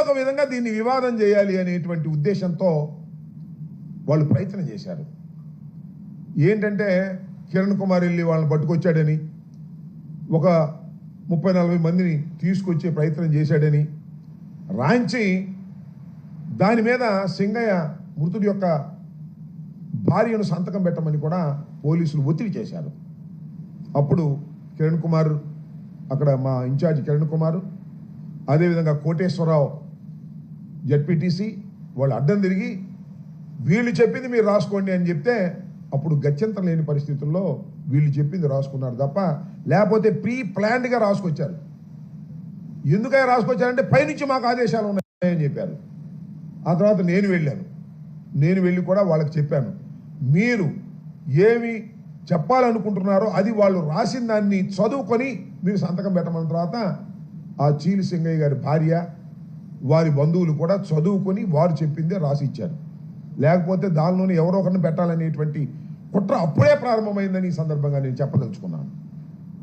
ఒక విధంగా దీన్ని వివాదం చేయాలి అనేటువంటి ఉద్దేశంతో వాళ్ళు ప్రయత్నం చేశారు. ఏంటంటే కిరణ్ కుమార్ వెళ్ళి వాళ్ళని పట్టుకొచ్చాడని, ఒక 30-40 మందిని తీసుకొచ్చే ప్రయత్నం చేశాడని రాంచి దాని మీద సింగయ్య మృతుడి యొక్క భార్యను సంతకం పెట్టమని కూడా పోలీసులు ఒత్తిడి చేశారు. అప్పుడు కిరణ్ కుమార్, అక్కడ మా ఇన్ఛార్జ్ కిరణ్ కుమార్, అదేవిధంగా కోటేశ్వరరావు జడ్పీటీసీ వాళ్ళు అడ్డం తిరిగి వీళ్ళు చెప్పింది మీరు రాసుకోండి అని చెప్తే అప్పుడు గత్యంతరం లేని పరిస్థితుల్లో వీళ్ళు చెప్పింది రాసుకున్నారు తప్ప లేకపోతే ప్రీ ప్లాన్డ్గా రాసుకొచ్చారు. ఎందుకని రాసుకొచ్చారంటే పైనుంచి మాకు ఆదేశాలు ఉన్నాయని చెప్పారు. ఆ తర్వాత నేను వెళ్ళి కూడా వాళ్ళకి చెప్పాను, మీరు ఏమి చెప్పాలనుకుంటున్నారో అది వాళ్ళు రాసిన దాన్ని చదువుకొని మీరు సంతకం పెట్టమన్న తర్వాత ఆ చీలి సింగయ్య గారి భార్య వారి బంధువులు కూడా చదువుకొని వారు చెప్పిందే రాసి ఇచ్చారు. లేకపోతే దానిలోనే ఎవరో ఒకరిని పెట్టాలనేటువంటి కుట్ర అప్పుడే ప్రారంభమైందని ఈ సందర్భంగా నేను చెప్పదలుచుకున్నాను.